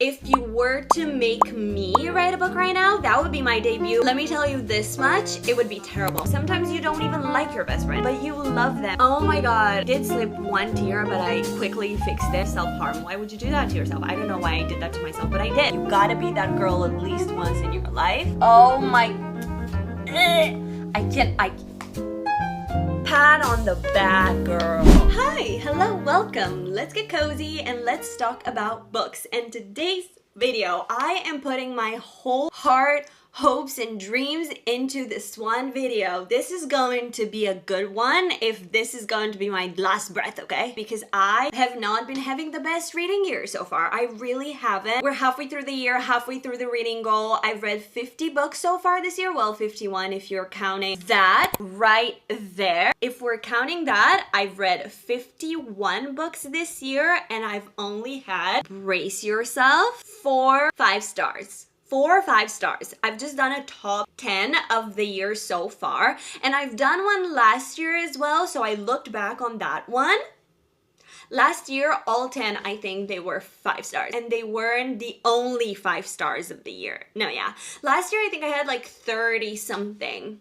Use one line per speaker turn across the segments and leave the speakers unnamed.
If you were to make me write a book right now, that would be my debut. Let me tell you this much, it would be terrible. Sometimes you don't even like your best friend, but you love them. Oh my god, I did slip one tear, but I quickly fixed it. Self-harm. Why would you do that to yourself? I don't know why I did that to myself, but I did. You gotta be that girl at least once in your life. Oh my... I pat on the back, girl. Hi, hello, welcome. Let's get cozy and let's talk about books. And today's video, I am putting my whole heart, hopes and dreams into this one video. This is going to be a good one if this is going to be my last breath, okay? Because I have not been having the best reading year so far. I really haven't. We're halfway through the year, halfway through the reading goal. I've read 50 books so far this year. Well, 51 if you're counting that right there. If we're counting that, I've read 51 books this year and I've only had, brace yourself, 4 5 stars. 4 or 5 stars. I've just done a top 10 of the year so far, and I've done one last year as well, so I looked back on that one. Last year, all 10, I think they were 5 stars, and they weren't the only 5 stars of the year. No, yeah. Last year, I think I had like 30 something,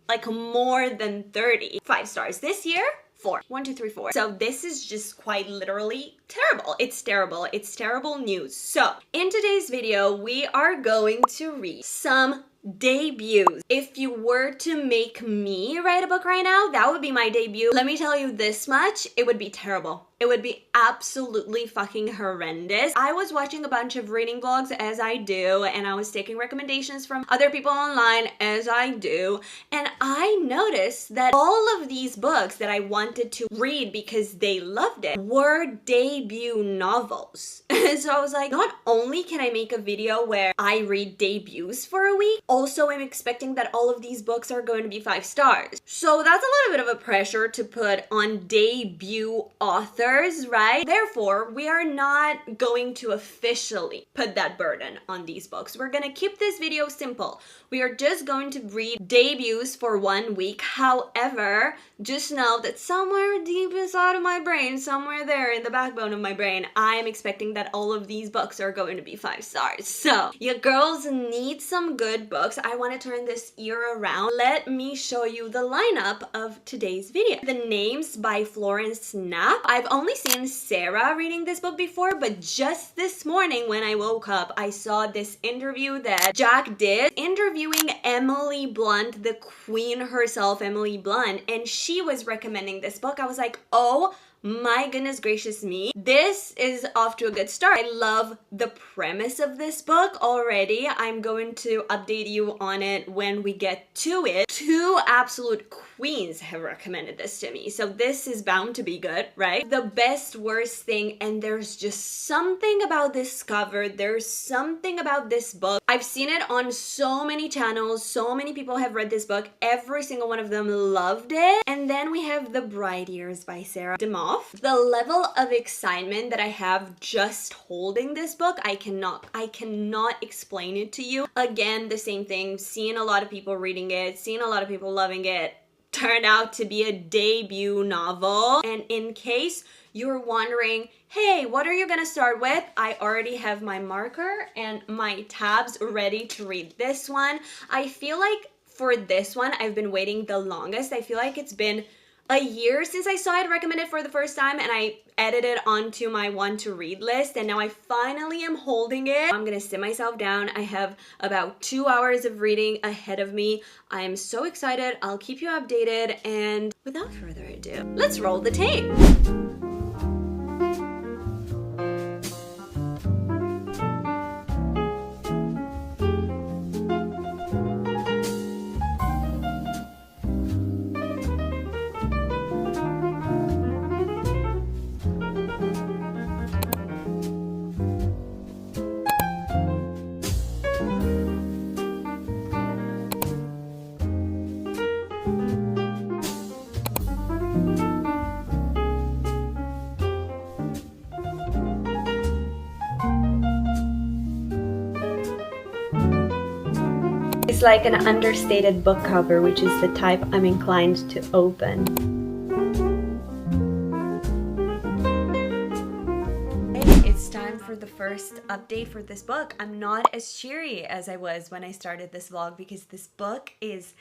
like more than 30 5 stars. This year, 4. 1, 2, 3, 4. So this is just quite literally terrible. It's terrible. It's terrible news. So in today's video, we are going to read some debuts. If you were to make me write a book right now, that would be my debut. Let me tell you this much, it would be terrible. It would be absolutely fucking horrendous. I was watching a bunch of reading vlogs as I do, and I was taking recommendations from other people online as I do, and I noticed that all of these books that I wanted to read because they loved it were debut novels. So I was like, not only can I make a video where I read debuts for a week, also I'm expecting that all of these books are going to be 5 stars. So that's a little bit of a pressure to put on debut authors, right? Therefore, we are not going to officially put that burden on these books. We're gonna keep this video simple. We are just going to read debuts for 1 week. However, just know that somewhere deep inside of my brain, somewhere there in the backbone of my brain, I am expecting that all of these books are going to be 5 stars. So, you girls need some good books. I want to turn this year around. Let me show you the lineup of today's video. The Names by Florence Knapp. I've only seen Sarah reading this book before, but just this morning when I woke up, I saw this interview that Jack did interviewing Emily Blunt, the queen herself, Emily Blunt, and she was recommending this book. I was like, oh my goodness gracious me. This is off to a good start. I love the premise of this book already. I'm going to update you on it when we get to it. 2 absolute queens have recommended this to me, so this is bound to be good, right? The best worst thing, and there's just something about this cover, there's something about this book. I've seen it on so many channels, so many people have read this book, every single one of them loved it. And then we have The Bride Years by Sarah damoff. The level of excitement that I have just holding this book, I cannot explain it to you. Again, the same thing, seeing a lot of people reading it, seeing a lot of people loving it, turned out to be a debut novel. And in case you're wondering, hey, what are you gonna start with? I already have my marker and my tabs ready to read this one. I feel like for this one, I've been waiting the longest. I feel like it's been a year since I saw it recommended for the first time, and I added it onto my want to read list, and now I finally am holding it. I'm gonna sit myself down. I have about 2 hours of reading ahead of me. I am so excited. I'll keep you updated, and without further ado, let's roll the tape. It's like an understated book cover, which is the type I'm inclined to open. It's time for for the first update for this book. I'm not as cheery as I was when I started this vlog because this book is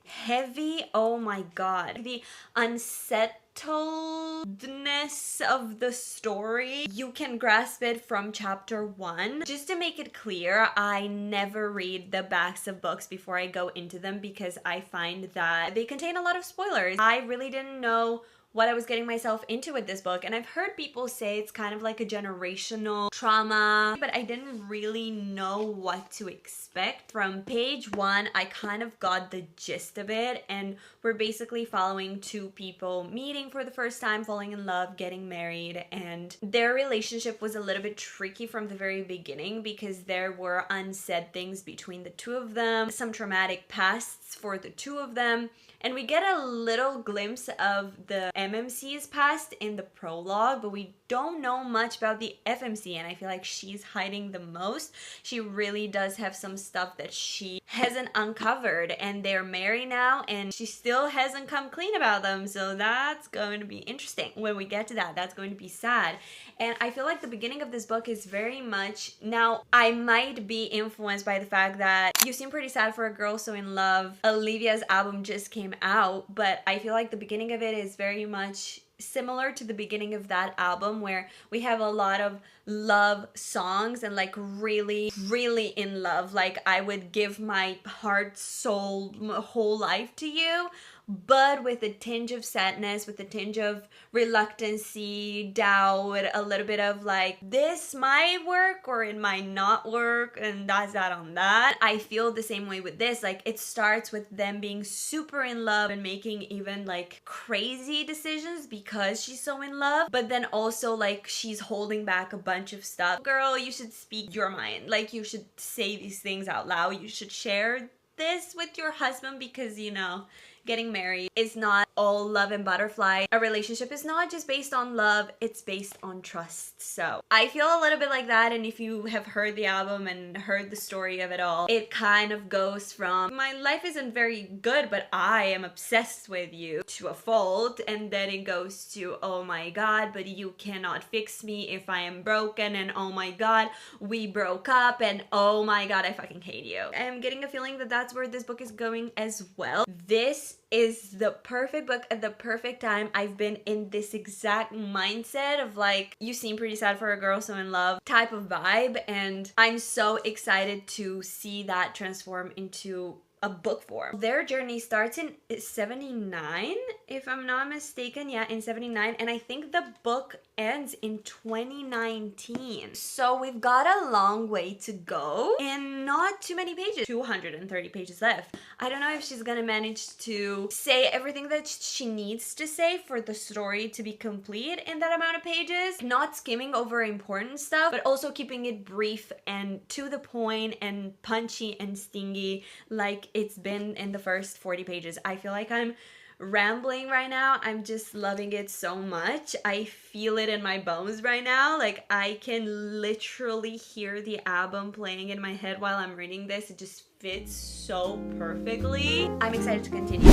heavy. Oh my god. The unsettledness of the story, you can grasp it from chapter 1. Just to make it clear, I never read the backs of books before I go into them because I find that they contain a lot of spoilers. I really didn't know what I was getting myself into with this book, and I've heard people say it's kind of like a generational trauma, but I didn't really know what to expect. From page 1, I kind of got the gist of it, and we're basically following two people meeting for the first time, falling in love, getting married, and their relationship was a little bit tricky from the very beginning because there were unsaid things between the two of them, some traumatic pasts for the two of them. And we get a little glimpse of the MMC's past in the prologue, but we don't know much about the FMC, and I feel like she's hiding the most. She really does have some stuff that she hasn't uncovered, and they're married now, and she still hasn't come clean about them, so that's going to be interesting. When we get to that, that's going to be sad. And I feel like the beginning of this book is very much... Now, I might be influenced by the fact that You Seem Pretty Sad for a Girl So in Love, Olivia's album just came out, but I feel like the beginning of it is very much similar to the beginning of that album, where we have a lot of love songs and like really in love, like I would give my heart, soul, my whole life to you, but with a tinge of sadness, with a tinge of reluctancy, doubt, a little bit of like, this might work or it might not work, and that's that on that. I feel the same way with this. Like, it starts with them being super in love and making even like crazy decisions because she's so in love, but then also like she's holding back a bunch of stuff. Girl, you should speak your mind. Like, you should say these things out loud. You should share this with your husband because, you know, getting married is not all love and butterfly. A relationship is not just based on love, it's based on trust. So I feel a little bit like that, and if you have heard the album and heard the story of it all, it kind of goes from my life isn't very good but I am obsessed with you to a fault, and then it goes to oh my god, but you cannot fix me if I am broken, and oh my god, we broke up, and oh my god, I fucking hate you. I'm getting a feeling that that's where this book is going as well. This is the perfect book at the perfect time. I've been in this exact mindset of like, you seem pretty sad for a girl so in love type of vibe, and I'm so excited to see that transform into a book form. Their journey starts in 79, if I'm not mistaken. Yeah, in 79, and I think the book ends in 2019. So we've got a long way to go and not too many pages. 230 pages left. I don't know if she's gonna manage to say everything that she needs to say for the story to be complete in that amount of pages. Not skimming over important stuff, but also keeping it brief and to the point and punchy and stingy like it's been in the first 40 pages. I feel like I'm rambling right now. I'm just loving it so much. I feel it in my bones right now. Like, I can literally hear the album playing in my head while I'm reading this. It just fits so perfectly. I'm excited to continue.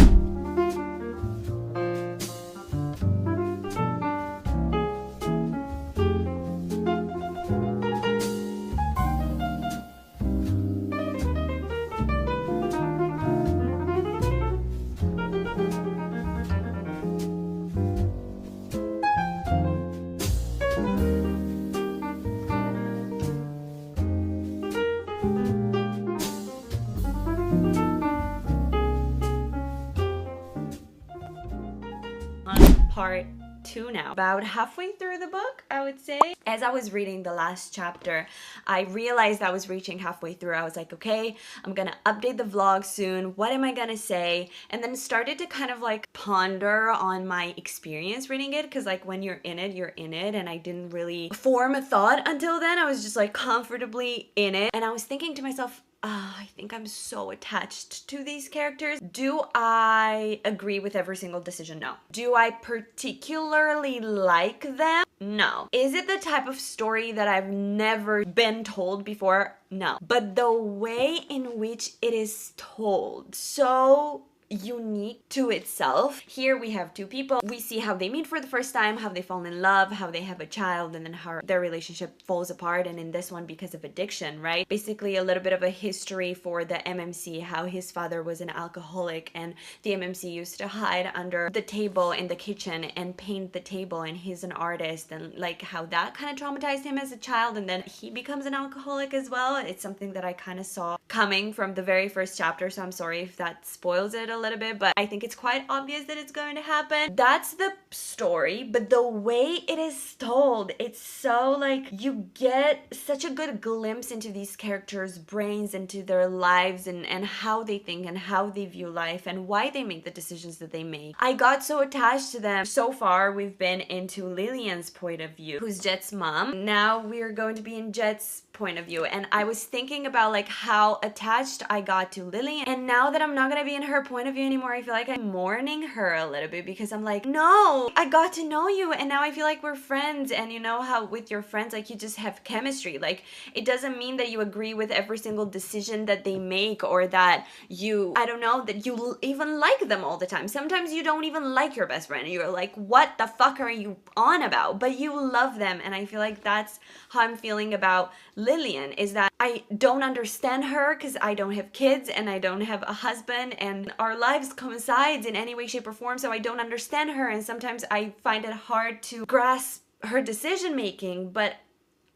Part 2 now. About halfway through the book, I would say. As I was reading the last chapter, I realized I was reaching halfway through. I was like, okay, I'm gonna update the vlog soon. What am I gonna say? And then started to kind of like ponder on my experience reading it, because like when you're in it, you're in it, and I didn't really form a thought until then. I was just like comfortably in it, and I was thinking to myself, I think I'm so attached to these characters. Do I agree with every single decision? No. Do I particularly like them? No. Is it the type of story that I've never been told before? No. But the way in which it is told, so unique to itself. Here we have two people. We see how they meet for the first time, how they fall in love, how they have a child, and then how their relationship falls apart. And in this one, because of addiction, right? Basically a little bit of a history for the MMC, how his father was an alcoholic and the MMC used to hide under the table in the kitchen and paint the table, and he's an artist, and like how that kind of traumatized him as a child, and then he becomes an alcoholic as well. It's something that I kind of saw coming from the very first chapter, so I'm sorry if that spoils it a little bit, but I think it's quite obvious that it's going to happen. That's the story, but the way it is told, it's so like you get such a good glimpse into these characters' brains, into their lives, and how they think and how they view life and why they make the decisions that they make. I got so attached to them. So far we've been into Lillian's point of view, who's Jet's mom. Now we're going to be in Jet's point of view, and I was thinking about like how attached I got to Lillian, and now that I'm not gonna be in her point of view anymore, I feel like I'm mourning her a little bit, because I'm like, no, I got to know you and now I feel like we're friends. And you know how with your friends, like, you just have chemistry. Like, it doesn't mean that you agree with every single decision that they make, or that you, I don't know, that you even like them all the time. Sometimes you don't even like your best friend and you're like, what the fuck are you on about? But you love them, and I feel like that's how I'm feeling about Lillian, is that I don't understand her because I don't have kids and I don't have a husband, and our lives coincide in any way, shape, or form, so I don't understand her, and sometimes I find it hard to grasp her decision making, but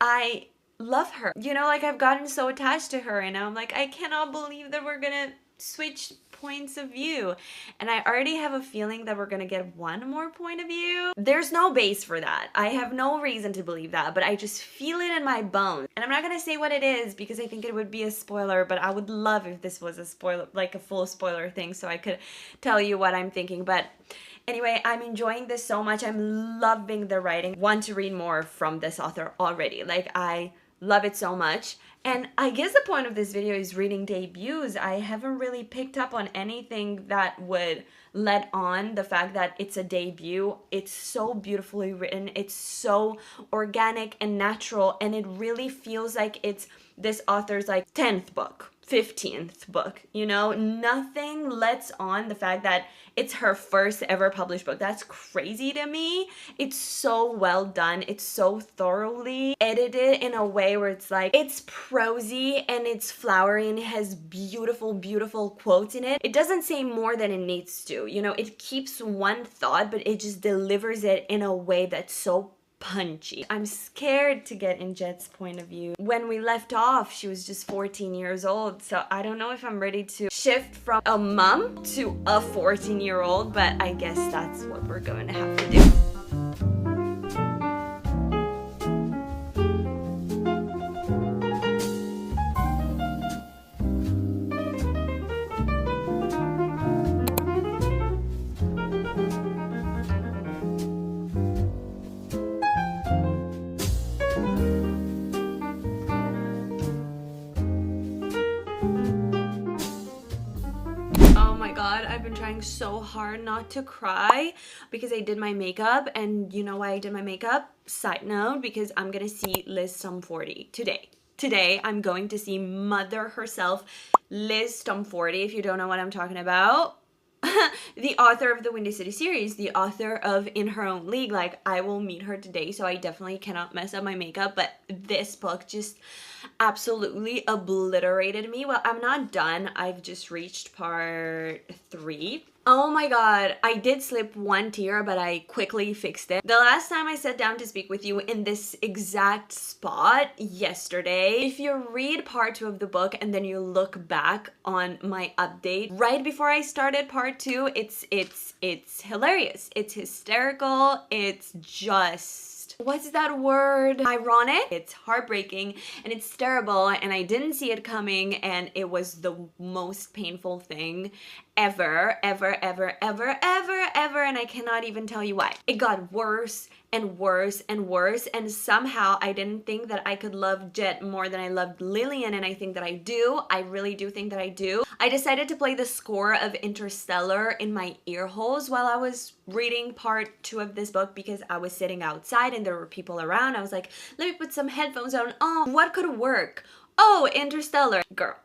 I love her. You know, like, I've gotten so attached to her, and I'm like, I cannot believe that we're gonna switch points of view, and I already have a feeling that we're gonna get one more point of view. There's no base for that. I have no reason to believe that, but I just feel it in my bones, and I'm not gonna say what it is because I think it would be a spoiler, but I would love if this was a spoiler, like a full spoiler thing, so I could tell you what I'm thinking. But anyway, I'm enjoying this so much. I'm loving the writing. Want to read more from this author already. Like, I love it so much. And I guess the point of this video is reading debuts. I haven't really picked up on anything that would let on the fact that it's a debut. It's so beautifully written. It's so organic and natural, and it really feels like it's this author's like 10th book, 15th book, you know? Nothing lets on the fact that it's her first ever published book. That's crazy to me. It's so well done. It's so thoroughly edited in a way where it's like, it's prosy and it's flowery and it has beautiful, beautiful quotes in it. It doesn't say more than it needs to, you know? It keeps one thought, but it just delivers it in a way that's so punchy. I'm scared to get in Jet's point of view. When we left off, she was just 14 years old, so I don't know if I'm ready to shift from a mom to a 14-year-old, but I guess that's what we're going to have to do. I've been trying so hard not to cry because I did my makeup, and you know why I did my makeup? Side note, because I'm gonna see Liz Stumforty today. Today, I'm going to see Mother herself, Liz Stumforty, if you don't know what I'm talking about. The author of the Windy City series, the author of In Her Own League. Like, I will meet her today, so I definitely cannot mess up my makeup, but this book just absolutely obliterated me. Well, I'm not done. I've just reached part 3. Oh my god, I did slip one tear, but I quickly fixed it. The last time I sat down to speak with you in this exact spot, yesterday, if you read part 2 of the book and then you look back on my update right before I started part 2, it's hilarious. It's hysterical. It's just, what's that word? Ironic. It's heartbreaking and it's terrible, and I didn't see it coming, and it was the most painful thing ever, ever, ever, ever, ever, ever, and I cannot even tell you why. It got worse and worse and worse, and somehow I didn't think that I could love Jet more than I loved Lillian, and I think that I do. I really do think that I do. I decided to play the score of Interstellar in my ear holes while I was reading part 2 of this book because I was sitting outside and there were people around. I was like, let me put some headphones on. Oh, what could work? Oh, Interstellar. Girl,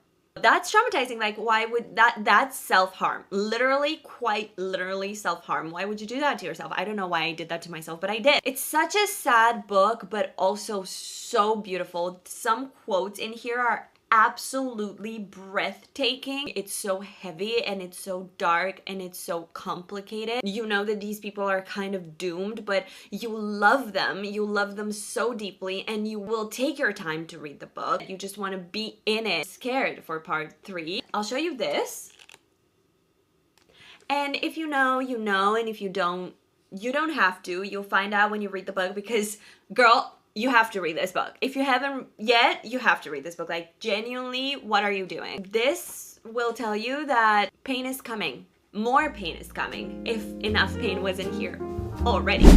that's traumatizing. Like, why would that's self-harm. Literally, quite literally self-harm. Why would you do that to yourself? I don't know why I did that to myself, but I did. It's such a sad book, but also so beautiful. Some quotes in here are absolutely breathtaking. It's so heavy and it's so dark and it's so complicated. You know that these people are kind of doomed, but you love them. You love them so deeply, and you will take your time to read the book. You just want to be in it. Scared for part 3. I'll show you this. And if you know, you know, and if you don't, you don't have to. You'll find out when you read the book, because girl, you have to read this book. If you haven't yet, you have to read this book. Like, genuinely, what are you doing? This will tell you that pain is coming. More pain is coming, if enough pain wasn't here already.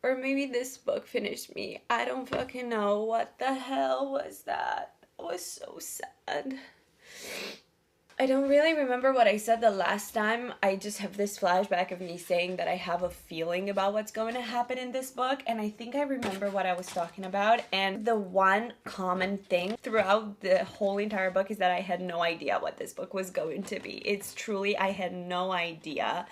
Or maybe this book finished me. I don't fucking know. What the hell was that? It was so sad. I don't really remember what I said the last time. I just have this flashback of me saying that I have a feeling about what's going to happen in this book, and I think I remember what I was talking about. And the one common thing throughout the whole entire book is that I had no idea what this book was going to be. It's truly, I had no idea.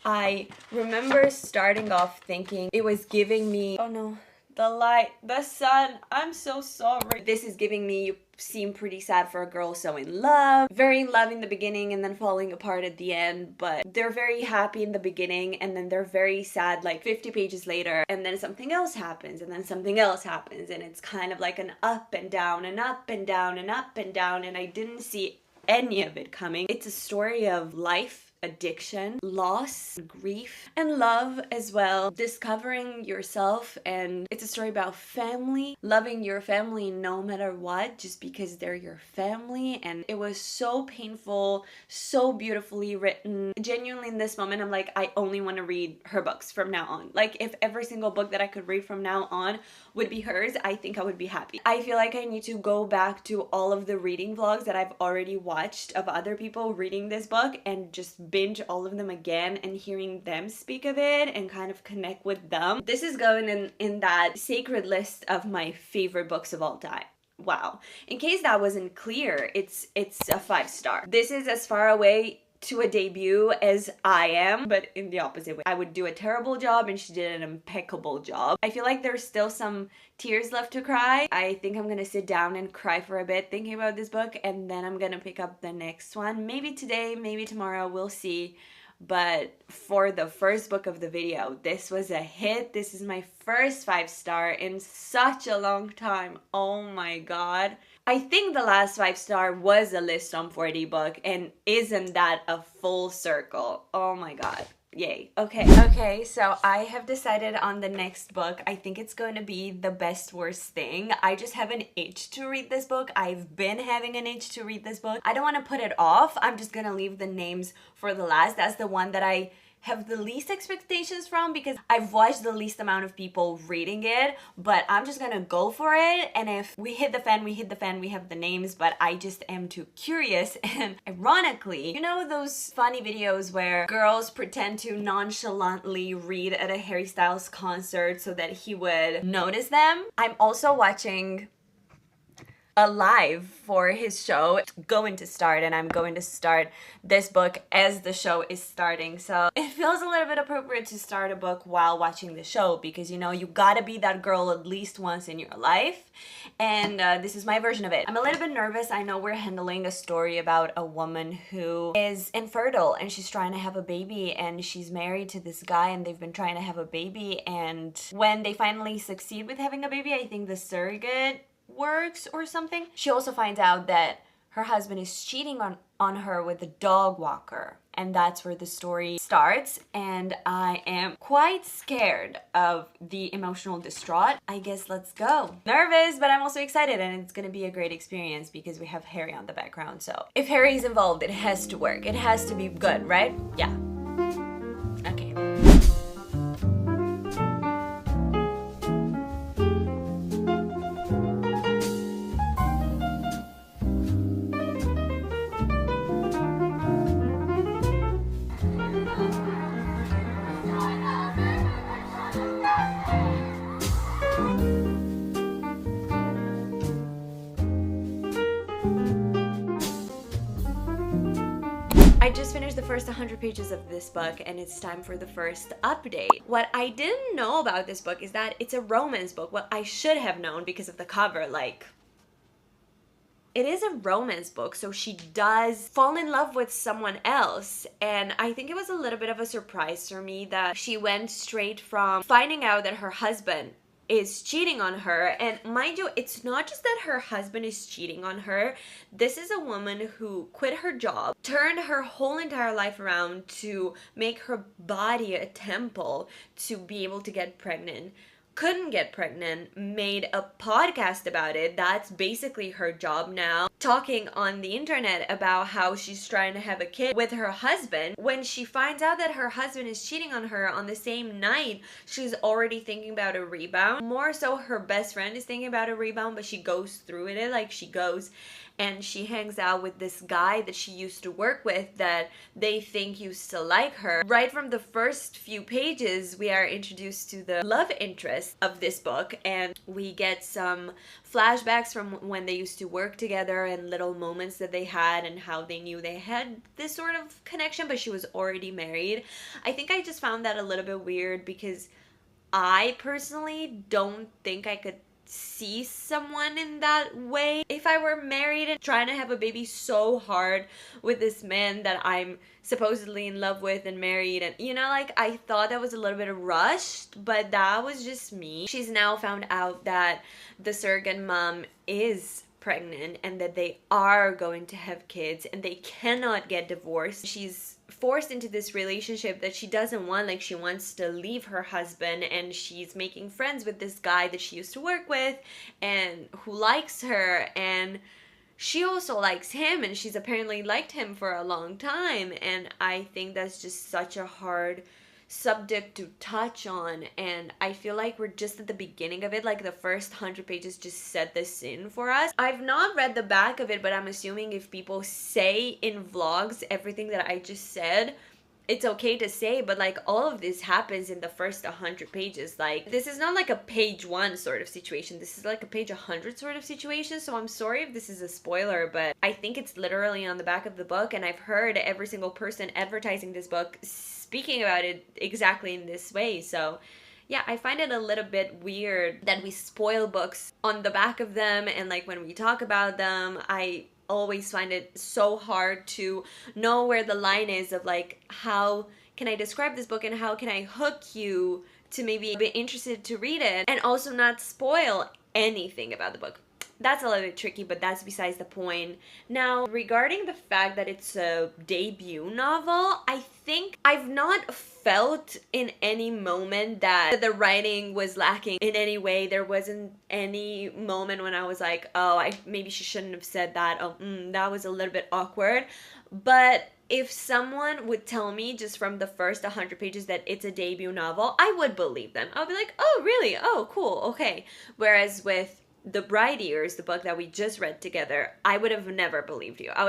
I remember starting off thinking it was giving me, oh no, the light, the sun, I'm so sorry. This is giving me, you seem pretty sad for a girl so in love. Very in love in the beginning and then falling apart at the end, but they're very happy in the beginning and then they're very sad like 50 pages later, and then something else happens and then something else happens, and it's kind of like an up and down and up and down and up and down, and I didn't see any of it coming. It's a story of life, addiction, loss, grief, and love as well. Discovering yourself, and it's a story about family, loving your family no matter what, just because they're your family. And it was so painful, so beautifully written. Genuinely in this moment, I'm like, I only want to read her books from now on. Like, if every single book that I could read from now on would be hers, I think I would be happy. I feel like I need to go back to all of the reading vlogs that I've already watched of other people reading this book and just binge all of them again and hearing them speak of it and kind of connect with them. This is going in that sacred list of my favorite books of all time. Wow. In case that wasn't clear, it's a 5-star. This is as far away to a debut as I am, but in the opposite way. I would do a terrible job and she did an impeccable job. I feel like there's still some tears left to cry. I think I'm gonna sit down and cry for a bit thinking about this book, and then I'm gonna pick up the next one. Maybe today, maybe tomorrow, we'll see. But for the first book of the video, this was a hit. This is my first 5-star in such a long time. Oh my god. I think the last 5-star was a List on 40 book, and isn't that a full circle? Oh my god. Yay. Okay, so I have decided on the next book. I think it's going to be The Best Worst Thing. I just have an itch to read this book. I've been having an itch to read this book. I don't want to put it off. I'm just gonna leave the names for the last. That's the one that I have the least expectations from, because I've watched the least amount of people reading it, but I'm just gonna go for it, and if we hit the fan, we hit the fan. We have the names, but I just am too curious. And ironically, you know those funny videos where girls pretend to nonchalantly read at a Harry Styles concert so that he would notice them? I'm also watching a live for his show. It's going to start, and I'm going to start this book as the show is starting, so it feels a little bit appropriate to start a book while watching the show, because you know you gotta be that girl at least once in your life, and this is my version of it. I'm a little bit nervous. I know we're handling a story about a woman who is infertile and she's trying to have a baby, and she's married to this guy and they've been trying to have a baby, and when they finally succeed with having a baby, I think the surrogate works or something. She also finds out that her husband is cheating on her with a dog walker. And that's where the story starts. And I am quite scared of the emotional distraught. I guess let's go. Nervous, but I'm also excited, and it's gonna be a great experience because we have Harry on the background. So if Harry is involved, it has to work. It has to be good, right? Yeah. Okay. I just finished the first 100 pages of this book, and it's time for the first update. What I didn't know about this book is that it's a romance book. Well, I should have known because of the cover, like, it is a romance book, so she does fall in love with someone else. And I think it was a little bit of a surprise for me that she went straight from finding out that her husband is cheating on her. And mind you, it's not just that her husband is cheating on her. This is a woman who quit her job, turned her whole entire life around to make her body a temple to be able to get pregnant. Couldn't get pregnant, made a podcast about it. That's basically her job now. Talking on the internet about how she's trying to have a kid with her husband. When she finds out that her husband is cheating on her on the same night, she's already thinking about a rebound. More so, her best friend is thinking about a rebound, but she goes through with it. Like, she goes and she hangs out with this guy that she used to work with that they think used to like her. Right from the first few pages, we are introduced to the love interest of this book, and we get some flashbacks from when they used to work together and little moments that they had and how they knew they had this sort of connection, but she was already married. I think I just found that a little bit weird because I personally don't think I could see someone in that way. If I were married and trying to have a baby so hard with this man that I'm supposedly in love with and married, and you know, like, I thought that was a little bit rushed, but that was just me. She's now found out that the surrogate mom is pregnant and that they are going to have kids and they cannot get divorced. She's forced into this relationship that she doesn't want. Like, she wants to leave her husband, and she's making friends with this guy that she used to work with and who likes her, and she also likes him, and she's apparently liked him for a long time. And I think that's just such a hard subject to touch on, and I feel like we're just at the beginning of it. Like, the first 100 pages just set this in for us. I've not read the back of it, but I'm assuming if people say in vlogs everything that I just said, it's okay to say, but like, all of this happens in the first 100 pages. Like, this is not like a page 1 sort of situation. This is like a page 100 sort of situation. So I'm sorry if this is a spoiler, but I think it's literally on the back of the book, and I've heard every single person advertising this book speaking about it exactly in this way. So yeah, I find it a little bit weird that we spoil books on the back of them, and like, when we talk about them, I always find it so hard to know where the line is of like, how can I describe this book and how can I hook you to maybe be interested to read it and also not spoil anything about the book. That's a little bit tricky, but that's besides the point. Now, regarding the fact that it's a debut novel, I think I've not felt in any moment that the writing was lacking in any way. There wasn't any moment when I was like, oh, maybe she shouldn't have said that. Oh, that was a little bit awkward. But if someone would tell me just from the first 100 pages that it's a debut novel, I would believe them. I'll be like, oh, really? Oh, cool. Okay. Whereas with The Bride Ears, the book that we just read together, I would have never believed you. I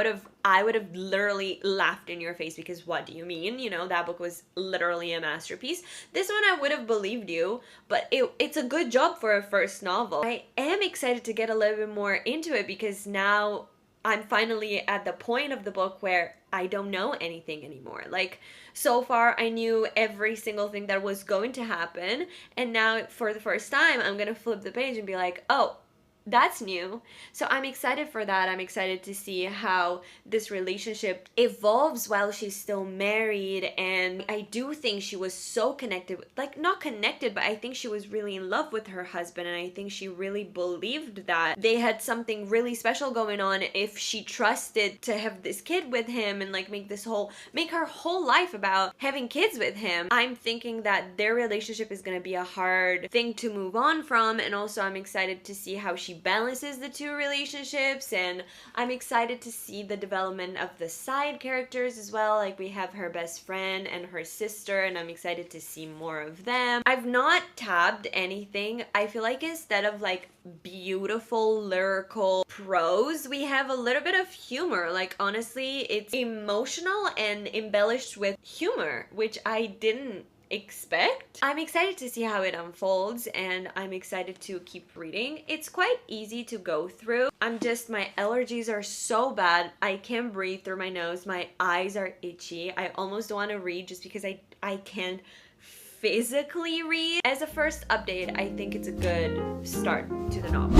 would have literally laughed in your face because what do you mean? You know, that book was literally a masterpiece. This one I would have believed you, but it's a good job for a first novel. I am excited to get a little bit more into it because now I'm finally at the point of the book where I don't know anything anymore. Like, so far I knew every single thing that was going to happen, and now for the first time I'm gonna flip the page and be like, oh, that's new. So I'm excited for that. I'm excited to see how this relationship evolves while she's still married. And I do think she was so connected, like not connected, but I think she was really in love with her husband. And I think she really believed that they had something really special going on if she trusted to have this kid with him and like make her whole life about having kids with him. I'm thinking that their relationship is going to be a hard thing to move on from. And also I'm excited to see how she balances the two relationships, and I'm excited to see the development of the side characters as well. Like we have her best friend and her sister, and I'm excited to see more of them. I've not tabbed anything. I feel like instead of like beautiful lyrical prose, we have a little bit of humor. Like honestly, it's emotional and embellished with humor, which I didn't expect. I'm excited to see how it unfolds, and I'm excited to keep reading. It's quite easy to go through. My allergies are so bad. I can't breathe through my nose. My eyes are itchy. I almost don't want to read just because I can't physically read. As a first update, I think it's a good start to the novel.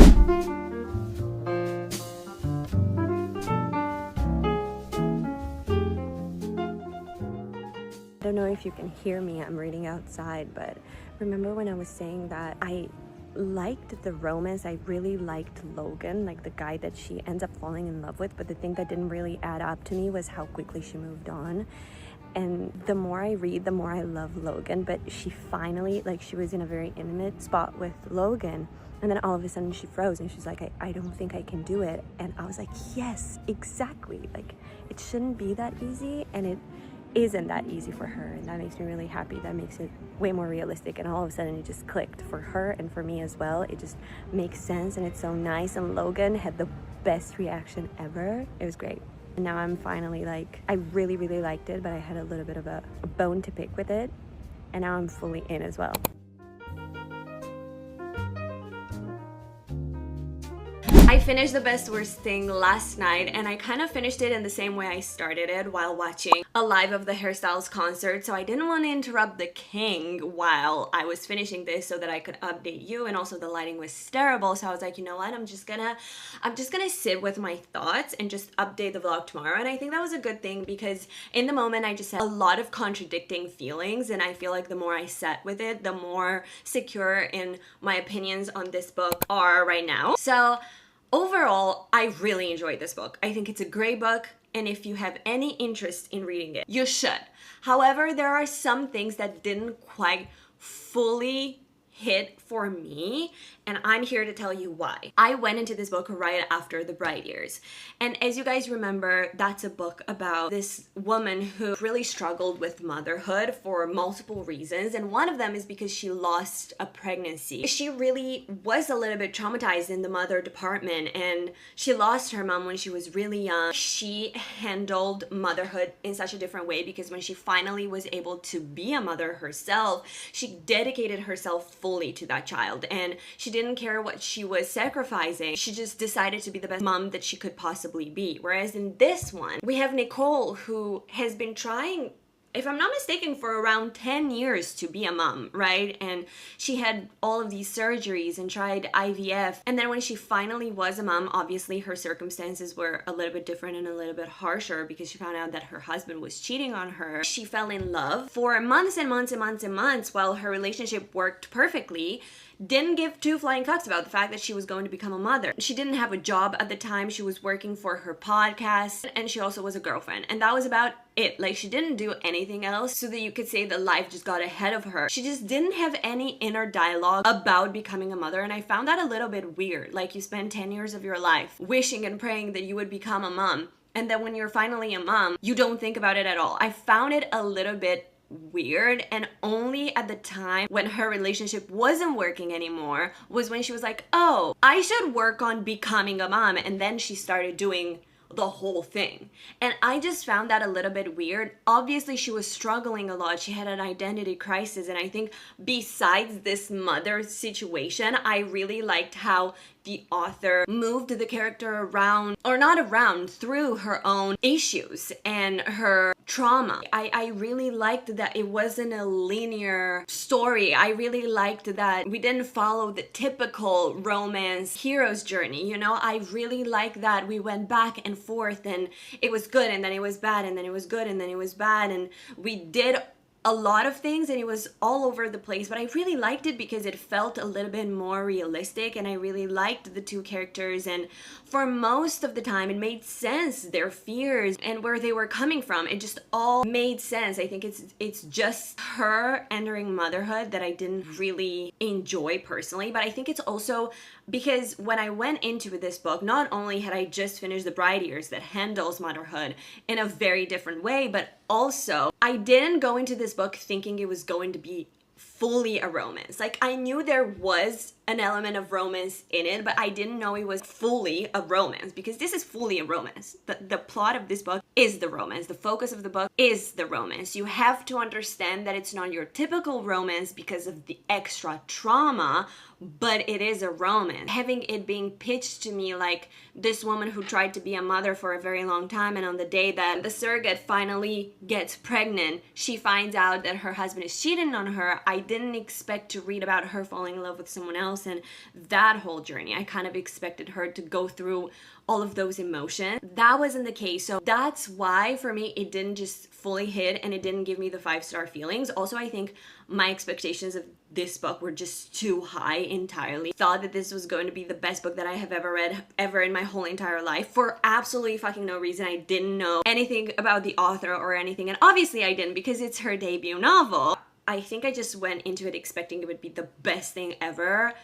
I don't know if you can hear me, I'm reading outside, but remember when I was saying that I liked the romance, I really liked Logan, like the guy that she ends up falling in love with, but the thing that didn't really add up to me was how quickly she moved on. And the more I read, the more I love Logan, but she finally, like she was in a very intimate spot with Logan, and then all of a sudden she froze and she's like, I don't think I can do it. And I was like, yes, exactly. Like it shouldn't be that easy, and it isn't that easy for her, and that makes me really happy. That makes it way more realistic, and all of a sudden it just clicked for her and for me as well. It just makes sense, and it's so nice. And Logan had the best reaction ever. It was great. And now I'm finally like, I really liked it, but I had a little bit of a bone to pick with it, and now I'm fully in as well. I finished The Best Worst Thing last night, and I kind of finished it in the same way I started it, while watching a live of the Hairstyles concert. So I didn't want to interrupt the king while I was finishing this so that I could update you, and also the lighting was terrible. So I was like, you know what, I'm just gonna sit with my thoughts and just update the vlog tomorrow. And I think that was a good thing, because in the moment I just had a lot of contradicting feelings, and I feel like the more I sat with it, the more secure in my opinions on this book are right now. So overall, I really enjoyed this book. I think it's a great book, and if you have any interest in reading it, you should. However, there are some things that didn't quite fully hit for me, and I'm here to tell you why. I went into this book right after The Bright Years, and as you guys remember, that's a book about this woman who really struggled with motherhood for multiple reasons, and one of them is because she lost a pregnancy. She really was a little bit traumatized in the mother department, and she lost her mom when she was really young. She handled motherhood in such a different way, because when she finally was able to be a mother herself, she dedicated herself fully to that child, and she didn't care what she was sacrificing. She just decided to be the best mom that she could possibly be. Whereas in this one, we have Nicole, who has been trying, if I'm not mistaken, for around 10 years to be a mom, right? And she had all of these surgeries and tried IVF. And then when she finally was a mom, obviously her circumstances were a little bit different and a little bit harsher, because she found out that her husband was cheating on her. She fell in love for months and months and months and months while her relationship worked perfectly. Didn't give two flying fucks about the fact that she was going to become a mother. She didn't have a job at the time. She was working for her podcast, and she also was a girlfriend, and that was about it. Like, she didn't do anything else, so that you could say that life just got ahead of her. She just didn't have any inner dialogue about becoming a mother, and I found that a little bit weird. Like, you spend 10 years of your life wishing and praying that you would become a mom, and then when you're finally a mom, you don't think about it at all. I found it a little bit weird, and only at the time when her relationship wasn't working anymore was when she was like, oh, I should work on becoming a mom, and then she started doing the whole thing. And I just found that a little bit weird. Obviously, she was struggling a lot. She had an identity crisis. And I think besides this mother situation, I really liked how the author moved the character around, or not around, through her own issues and her trauma. I really liked that it wasn't a linear story. I really liked that we didn't follow the typical romance hero's journey, you know? I really liked that we went back and forth, and it was good, and then it was bad, and then it was good, and then it was bad, and we did a lot of things, and it was all over the place. But I really liked it because it felt a little bit more realistic, and I really liked the two characters, and for most of the time it made sense, their fears and where they were coming from. It just all made sense. I think it's just her entering motherhood that I didn't really enjoy personally, but I think it's also because when I went into this book, not only had I just finished The Bride Years that handles motherhood in a very different way, but also I didn't go into this book thinking it was going to be fully a romance. Like, I knew there was an element of romance in it, but I didn't know it was fully a romance, because this is fully a romance. The plot of this book is the romance. The focus of the book is the romance. You have to understand that it's not your typical romance because of the extra trauma, but it is a romance. Having it being pitched to me like this woman who tried to be a mother for a very long time, and on the day that the surrogate finally gets pregnant, she finds out that her husband is cheating on her. I didn't expect to read about her falling in love with someone else and that whole journey. I kind of expected her to go through all of those emotions. That wasn't the case. So that's why for me it didn't just fully hit, and it didn't give me the 5-star feelings. Also, I think my expectations of this book were just too high entirely. Thought that this was going to be the best book that I have ever read ever in my whole entire life for absolutely fucking no reason. I didn't know anything about the author or anything, and obviously I didn't because it's her debut novel. I think I just went into it expecting it would be the best thing ever,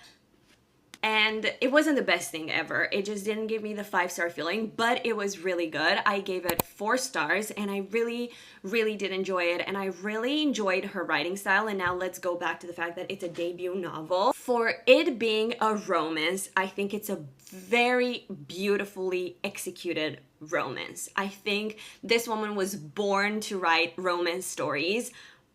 and it wasn't the best thing ever. It just didn't give me the 5-star feeling, but it was really good. I gave it 4 stars, and I really, really did enjoy it, and I really enjoyed her writing style. And now let's go back to the fact that it's a debut novel. For it being a romance, I think it's a very beautifully executed romance. I think this woman was born to write romance stories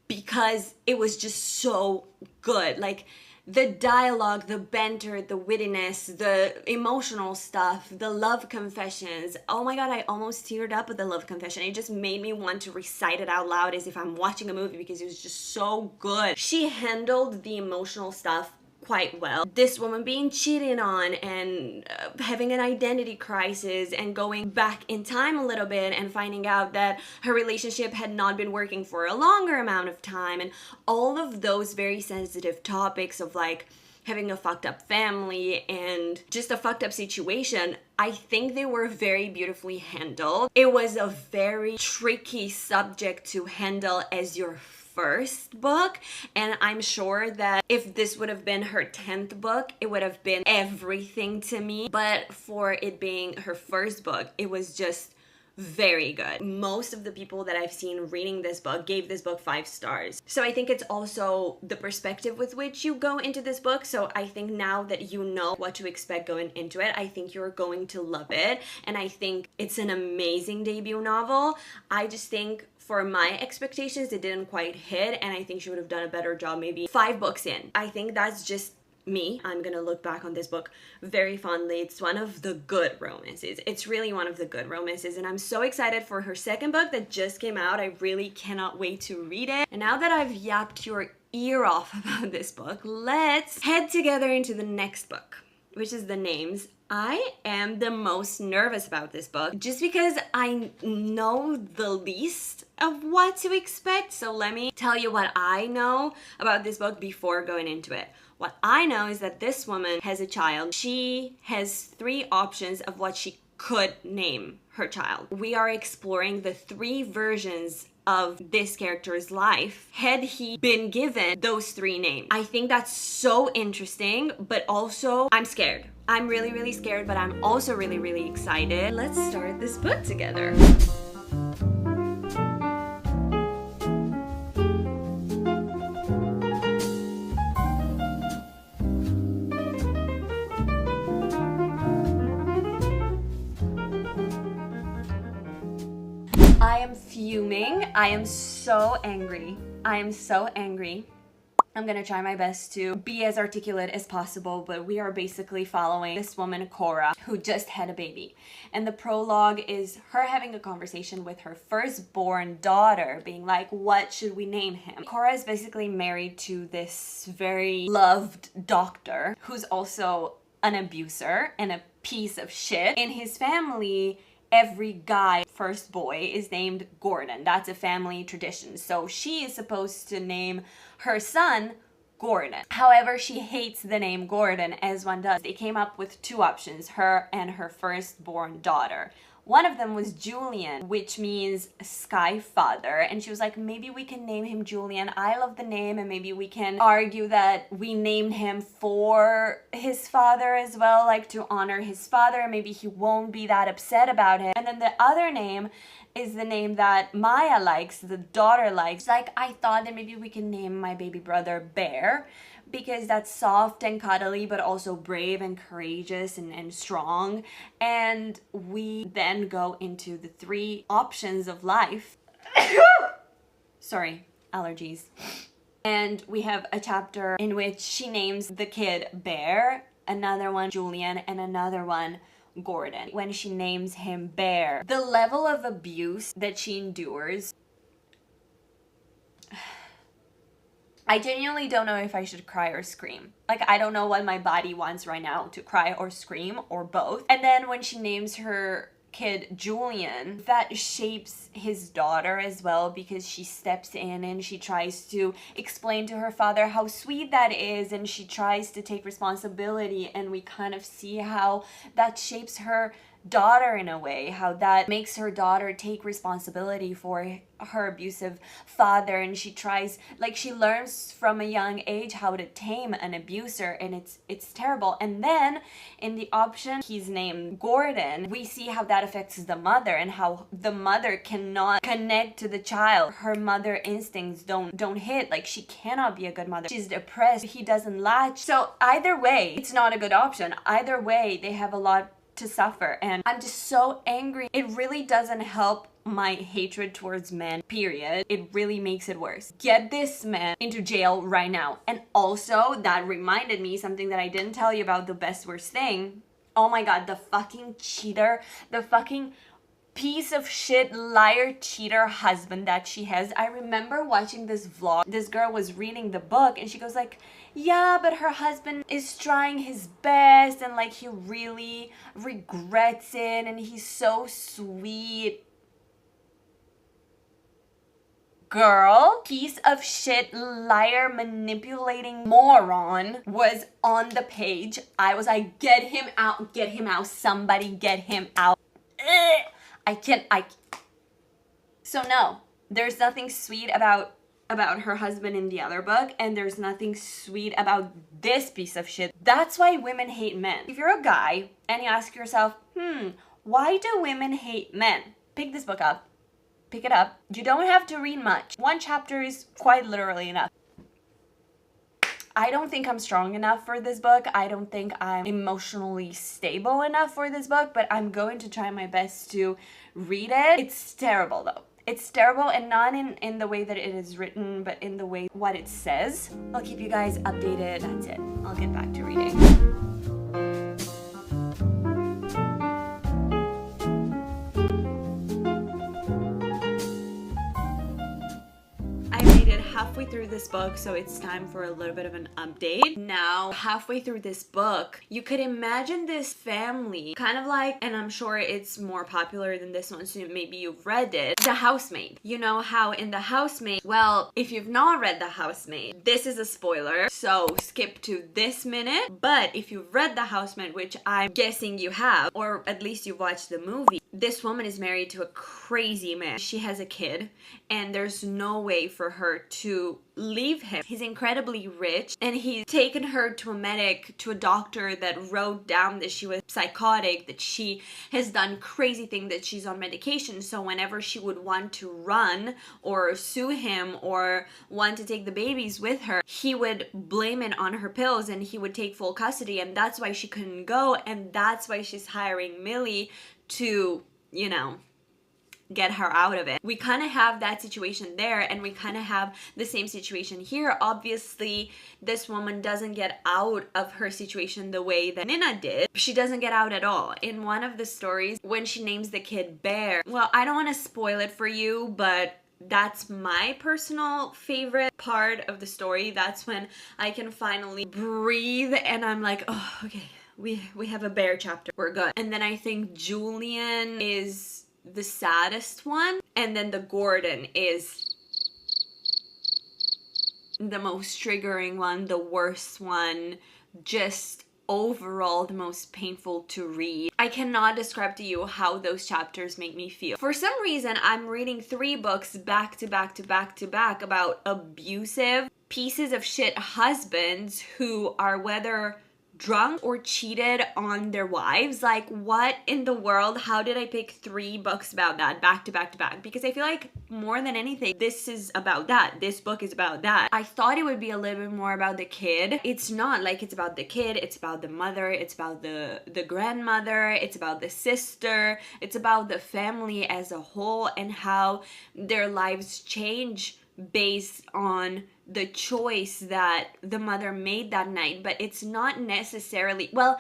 because it was just so good. Like, the dialogue, the banter, the wittiness, the emotional stuff, the love confessions. Oh my god, I almost teared up at the love confession. It just made me want to recite it out loud as if I'm watching a movie because it was just so good. She handled the emotional stuff quite well. This woman being cheated on and having an identity crisis and going back in time a little bit and finding out that her relationship had not been working for a longer amount of time, and all of those very sensitive topics of like having a fucked up family and just a fucked up situation. I think they were very beautifully handled. It was a very tricky subject to handle as your first book, and I'm sure that if this would have been her 10th book, it would have been everything to me. But for it being her first book, it was just very good. Most of the people that I've seen reading this book gave this book 5 stars. So I think it's also the perspective with which you go into this book. So I think now that you know what to expect going into it, I think you're going to love it. And I think it's an amazing debut novel. I just think for my expectations, it didn't quite hit, and I think she would have done a better job maybe 5 books in. I think that's just me. I'm gonna look back on this book very fondly. It's one of the good romances. It's really one of the good romances, and I'm so excited for her second book that just came out. I really cannot wait to read it. And now that I've yapped your ear off about this book, let's head together into the next book, which is The Names. I am the most nervous about this book just because I know the least of what to expect. So let me tell you what I know about this book before going into it. What I know is that this woman has a child. She has 3 options of what she could name her child. We are exploring the 3 versions of this character's life had he been given those 3 names. I think that's so interesting, but also I'm scared. I'm really, really scared, but I'm also really, really excited. Let's start this book together. am fuming. I am so angry. I am so angry. I'm gonna try my best to be as articulate as possible, but we are basically following this woman, Cora, who just had a baby. And the prologue is her having a conversation with her firstborn daughter, being like, what should we name him? Cora is basically married to this very loved doctor, who's also an abuser and a piece of shit. In his family, every guy, first boy, is named Gordon. That's a family tradition. So she is supposed to name her son Gordon. However, she hates the name Gordon, as one does. They came up with two options, her and her firstborn daughter. One of them was Julian, which means sky father. And she was like, maybe we can name him Julian. I love the name, and maybe we can argue that we named him for his father as well, like to honor his father. Maybe he won't be that upset about it. And then the other name is the name that Maya likes, the daughter likes. Like, I thought that maybe we can name my baby brother Bear, because that's soft and cuddly, but also brave and courageous and strong. And we then go into the three options of life. Sorry, allergies. And we have a chapter in which she names the kid Bear, another one Julian, and another one Gordon. When she names him Bear, the level of abuse that she endures, I genuinely don't know if I should cry or scream. Like, I don't know what my body wants right now, to cry or scream or both. And then when she names her kid Julian, that shapes his daughter as well, because she steps in and she tries to explain to her father how sweet that is, and she tries to take responsibility, and we kind of see how that shapes her daughter in a way, how that makes her daughter take responsibility for her abusive father. And she tries, like, she learns from a young age how to tame an abuser, and it's terrible. And then in the option he's named Gordon, we see how that affects the mother, and how the mother cannot connect to the child. Her mother instincts don't hit. Like, she cannot be a good mother. She's depressed. He doesn't latch. So either way, it's not a good option. Either way, they have a lot to suffer, and I'm just so angry. It really doesn't help my hatred towards men, period. It really makes it worse. Get this man into jail right now. And also, that reminded me something that I didn't tell you about the best worst thing. Oh my god, the fucking cheater, the fucking piece of shit, liar, cheater husband that she has. I remember watching this vlog. This girl was reading the book, and she goes like, yeah, but her husband is trying his best, and like, he really regrets it, and he's so sweet. Girl, piece of shit, liar, manipulating moron was on the page. I was like, get him out, somebody get him out. So no, there's nothing sweet about her husband in the other book, and there's nothing sweet about this piece of shit. That's why women hate men. If you're a guy and you ask yourself, why do women hate men? Pick this book up. Pick it up. You don't have to read much. One chapter is quite literally enough. I don't think I'm strong enough for this book. I don't think I'm emotionally stable enough for this book, but I'm going to try my best to read it. It's terrible though. It's terrible, and not in the way that it is written, but in the way what it says. I'll keep you guys updated. That's it. I'll get back to reading. Halfway through this book, so it's time for a little bit of an update. Now, halfway through this book, you could imagine this family, kind of like, and I'm sure it's more popular than this one, so maybe you've read it, The Housemaid. You know how in The Housemaid, well, if you've not read The Housemaid, this is a spoiler, so skip to this minute. But if you've read The Housemaid, which I'm guessing you have, or at least you've watched the movie, this woman is married to a crazy man. She has a kid, and there's no way for her to leave him. He's incredibly rich, and he's taken her to a medic, to a doctor that wrote down that she was psychotic, that she has done crazy things, that she's on medication. So whenever she would want to run or sue him or want to take the babies with her, he would blame it on her pills, and he would take full custody, and that's why she couldn't go, and that's why she's hiring Millie to, you know, get her out of it. We kind of have that situation there, and we kind of have the same situation here. Obviously, this woman doesn't get out of her situation the way that Nina did. She doesn't get out at all. In one of the stories, when she names the kid Bear, well, I don't want to spoil it for you, but that's my personal favorite part of the story. That's when I can finally breathe and I'm like, oh, okay, we have a bear chapter. We're good. And then I think Julian is the saddest one, and then the Gordon is the most triggering one, the worst one, just overall the most painful to read. I cannot describe to you how those chapters make me feel. For some reason, I'm reading 3 books back to back to back to back about abusive pieces of shit husbands who are whether drunk or cheated on their wives. Like, what in the world? How did I pick 3 books about that back to back to back? Because I feel like more than anything, this is about that. This book is about that. I thought it would be a little bit more about the kid. It's not. Like, it's about the kid, it's about the mother, it's about the grandmother, it's about the sister, it's about the family as a whole and how their lives change based on the choice that the mother made that night. But it's not necessarily, well,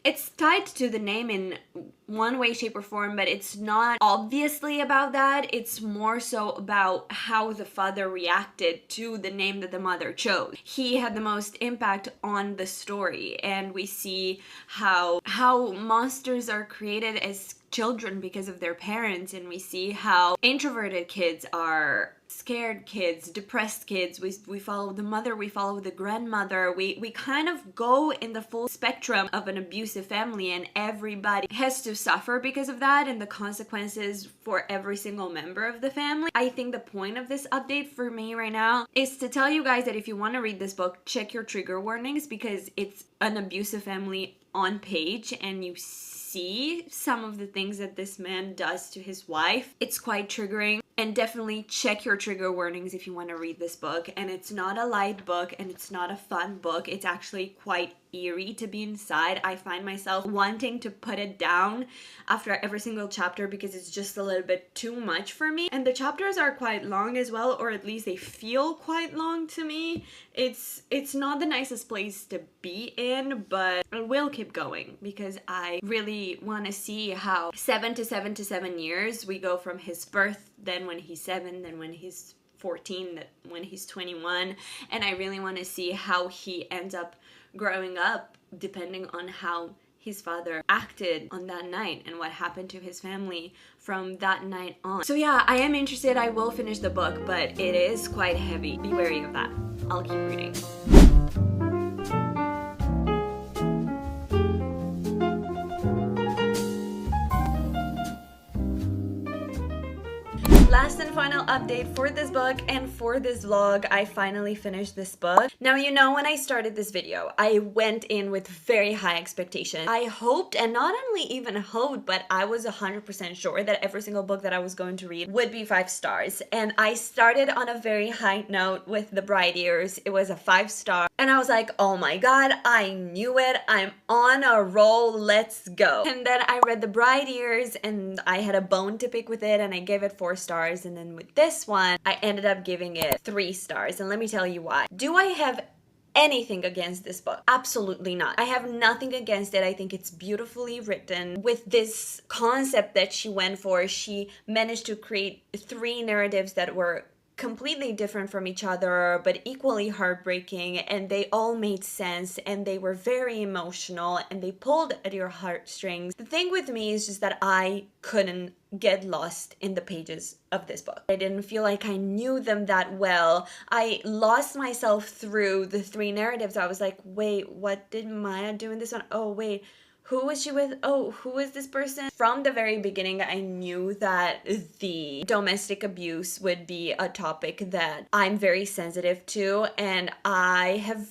it's tied to the name in one way, shape, or form, but it's not obviously about that. It's more so about how the father reacted to the name that the mother chose. He had the most impact on the story, and we see how monsters are created as children because of their parents, and we see how introverted kids are scared kids, depressed kids. We follow the mother, we follow the grandmother. We kind of go in the full spectrum of an abusive family, and everybody has to suffer because of that and the consequences for every single member of the family. I think the point of this update for me right now is to tell you guys that if you want to read this book, check your trigger warnings, because it's an abusive family on page and you see some of the things that this man does to his wife. It's quite triggering. And definitely check your trigger warnings if you want to read this book. And it's not a light book and it's not a fun book. It's actually quite eerie to be inside. I find myself wanting to put it down after every single chapter because it's just a little bit too much for me. And the chapters are quite long as well, or at least they feel quite long to me. It's not the nicest place to be in, but I will keep going because I really want to see how 7 to 7 to 7 years we go from his birth, then when he's 7, then when he's 14, when he's 21, and I really want to see how he ends up growing up depending on how his father acted on that night and what happened to his family from that night on. So yeah, I am interested. I will finish the book, but it is quite heavy. Be wary of that. I'll keep reading. Last and final update for this book and for this vlog, I finally finished this book. Now, you know, when I started this video, I went in with very high expectations. I hoped, and not only even hoped, but I was 100% sure that every single book that I was going to read would be 5 stars. And I started on a very high note with The Bright Ears. It was a 5-star. And I was like, oh my god, I knew it. I'm on a roll. Let's go. And then I read The Bright Ears and I had a bone to pick with it and I gave it 4 stars. And then with this one, I ended up giving it 3 stars. And let me tell you why. Do I have anything against this book? Absolutely not. I have nothing against it. I think it's beautifully written. With this concept that she went for, she managed to create 3 narratives that were completely different from each other but equally heartbreaking, and they all made sense and they were very emotional and they pulled at your heartstrings. The thing with me is just that I couldn't get lost in the pages of this book. I didn't feel like I knew them that well. I lost myself through the 3 narratives. I was like, wait, what did Maya do in this one? Oh wait, who was she with? Oh, who is this person? From the very beginning, I knew that the domestic abuse would be a topic that I'm very sensitive to, and I have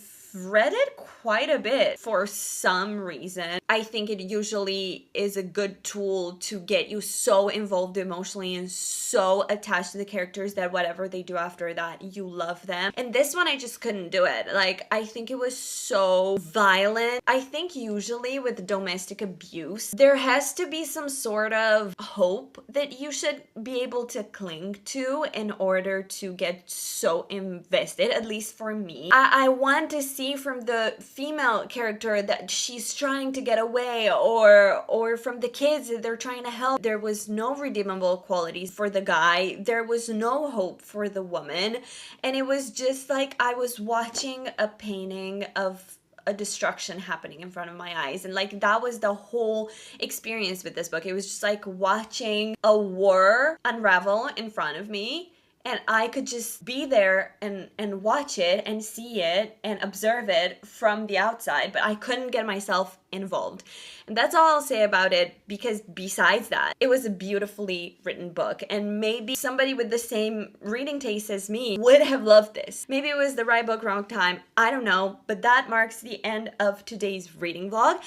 read it quite a bit for some reason. I think it usually is a good tool to get you so involved emotionally and so attached to the characters that whatever they do after that, you love them. And this one, I just couldn't do it. Like, I think it was so violent. I think usually with domestic abuse, there has to be some sort of hope that you should be able to cling to in order to get so invested, at least for me. I want to see from the female character that she's trying to get away, or from the kids that they're trying to help. There was no redeemable qualities for the guy. There was no hope for the woman. And it was just like I was watching a painting of a destruction happening in front of my eyes. And like that was the whole experience with this book. It was just like watching a war unravel in front of me. And I could just be there and watch it and see it and observe it from the outside, but I couldn't get myself involved. And that's all I'll say about it, because besides that, it was a beautifully written book, and maybe somebody with the same reading taste as me would have loved this. Maybe it was the right book, wrong time, I don't know, but that marks the end of today's reading vlog.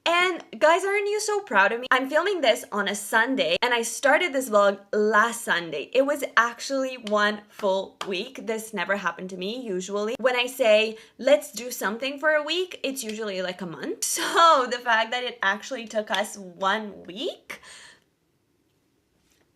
And guys, aren't you so proud of me? I'm filming this on a Sunday, and I started this vlog last Sunday. It was actually 1 full week. This never happened to me usually. When I say, let's do something for a week, it's usually like a month. So the fact that it actually took us 1 week,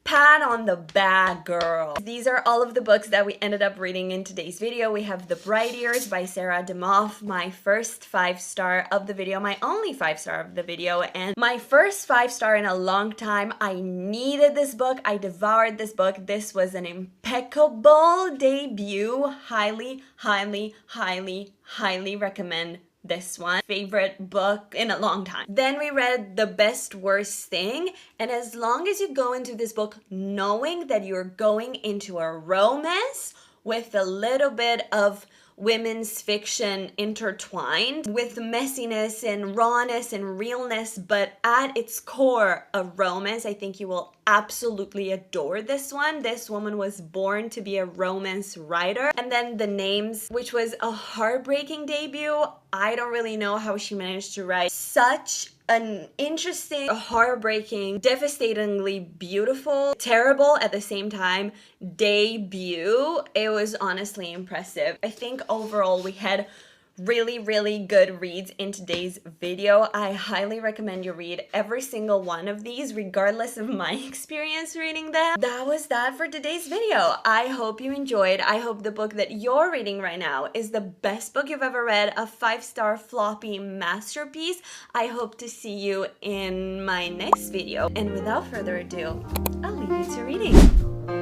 pat on the back, girl. These are all of the books that we ended up reading in today's video. We have The Bright Ears by Sarah damoff, my first 5-star of the video, my only 5-star of the video, and my first 5-star in a long time. I needed this book. I devoured this book. This was an impeccable debut. Highly, highly, highly, highly recommend this one. Favorite book in a long time. Then we read The Best Worst Thing, and as long as you go into this book knowing that you're going into a romance with a little bit of women's fiction intertwined with messiness and rawness and realness, but at its core a romance, I think you will absolutely adore this one. This woman was born to be a romance writer. And then The Names, which was a heartbreaking debut. I don't really know how she managed to write such an interesting, heartbreaking, devastatingly beautiful, terrible at the same time debut. It was honestly impressive. I think overall we had really, really good reads in today's video. I highly recommend you read every single one of these, regardless of my experience reading them. That was that for today's video. I hope you enjoyed. I hope the book that you're reading right now is the best book you've ever read, a 5-star floppy masterpiece. I hope to see you in my next video. And without further ado, I'll leave you to reading.